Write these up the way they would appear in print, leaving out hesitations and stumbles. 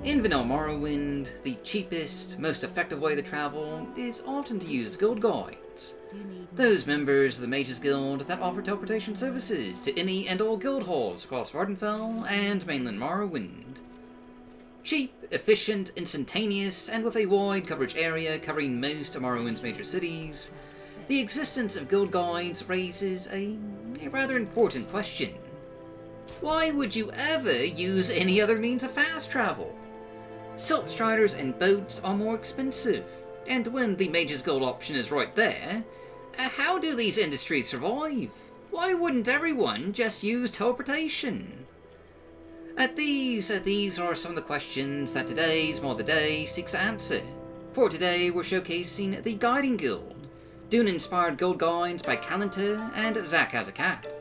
In vanilla Morrowind, the cheapest, most effective way to travel is often to use guild guides. Those members of the Mages Guild that offer teleportation services to any and all guild halls across Vardenfell and mainland Morrowind. Cheap, efficient, instantaneous, and with a wide coverage area covering most of Morrowind's major cities, the existence of guild guides raises a rather important question. Why would you ever use any other means of fast travel? Silt striders and boats are more expensive, and when the Mages Guild option is right there, how do these industries survive? Why wouldn't everyone just use teleportation? These are some of the questions that today's Mod of the Day seeks to answer. For today, we're showcasing the Guiding Guild, Dune-inspired guild guides by Callantor and Zack Has a Cat.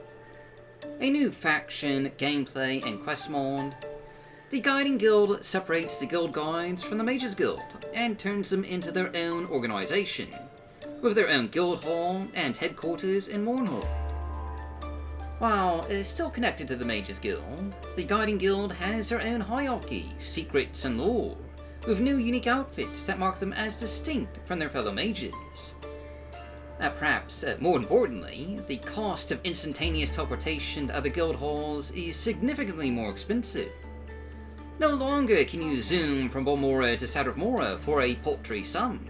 A new faction, gameplay, and quest mod. The Guiding Guild separates the guild guides from the Mages Guild and turns them into their own organization, with their own guild hall and headquarters in Mournhold. While still connected to the Mages Guild, the Guiding Guild has their own hierarchy, secrets, and lore, with new unique outfits that mark them as distinct from their fellow mages. Perhaps more importantly, the cost of instantaneous teleportation to other guild halls is significantly more expensive. No longer can you zoom from Balmora to South of Mora for a paltry sum.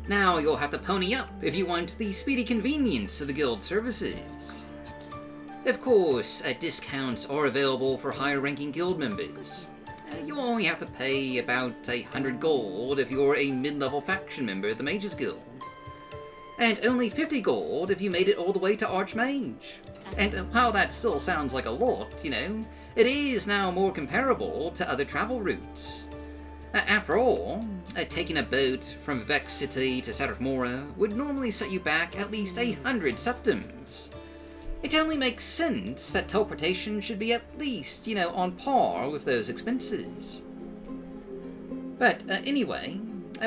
Now you'll have to pony up if you want the speedy convenience of the guild services. Of course, discounts are available for higher ranking guild members. You'll only have to pay about 100 gold if you're a mid-level faction member of the Mages Guild. And only 50 gold if you made it all the way to Archmage. And while that still sounds like a lot, it is now more comparable to other travel routes. After all, taking a boat from Vex City to South of Mora would normally set you back at least 100 septims. It only makes sense that teleportation should be at least, on par with those expenses. But anyway,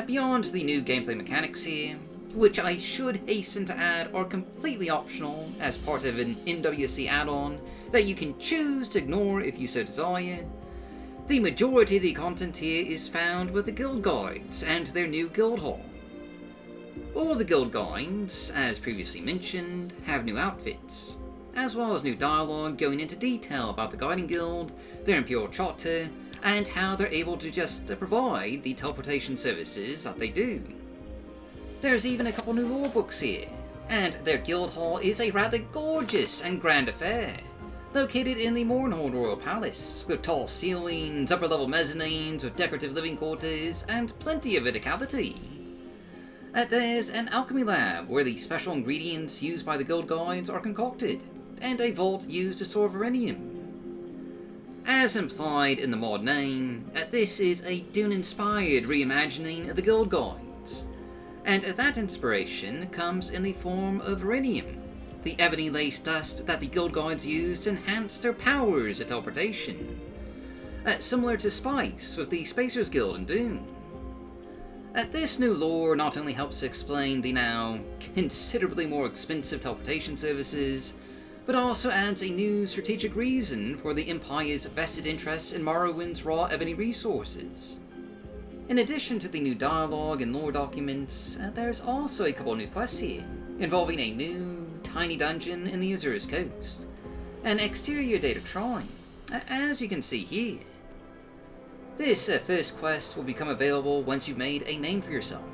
beyond the new gameplay mechanics here, which I should hasten to add are completely optional as part of an NWC add-on that you can choose to ignore if you so desire, the majority of the content here is found with the guild guides and their new guild hall. All the guild guides, as previously mentioned, have new outfits, as well as new dialogue going into detail about the Guiding Guild, their Imperial Charter, and how they're able to just provide the teleportation services that they do. There's even a couple new lore books here, and their guild hall is a rather gorgeous and grand affair, located in the Mournhold Royal Palace, with tall ceilings, upper-level mezzanines with decorative living quarters, and plenty of verticality. There's an alchemy lab where the special ingredients used by the guild guides are concocted, and a vault used to store Verenium. As implied in the mod name, this is a Dune-inspired reimagining of the guild guides, and that inspiration comes in the form of Verenium, the ebony-laced dust that the guild guides use to enhance their powers of teleportation. Similar to Spice with the Spacers Guild in Dune. This new lore not only helps to explain the now considerably more expensive teleportation services, but also adds a new strategic reason for the Empire's vested interest in Morrowind's raw ebony resources. In addition to the new dialogue and lore documents, there's also a couple new quests here, involving a new, tiny dungeon in the Azura's coast, an exterior data shrine, as you can see here. This first quest will become available once you've made a name for yourself,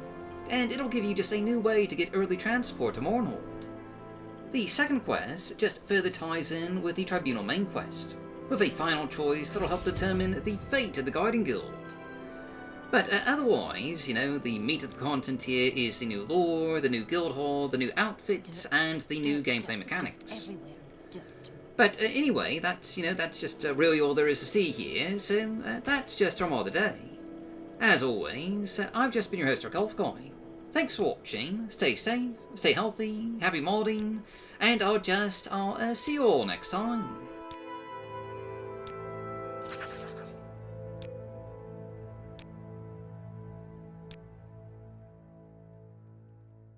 and it'll give you just a new way to get early transport to Mournhold. The second quest just further ties in with the Tribunal main quest, with a final choice that'll help determine the fate of the Guiding Guild. But otherwise, the meat of the content here is the new lore, the new guild hall, the new outfits, and the new gameplay mechanics. But anyway, that's just really all there is to see here, so that's just our Mod of the Day. As always, I've just been your host, Golf Guy. Thanks for watching, stay safe, stay healthy, happy modding, and I'll see you all next time.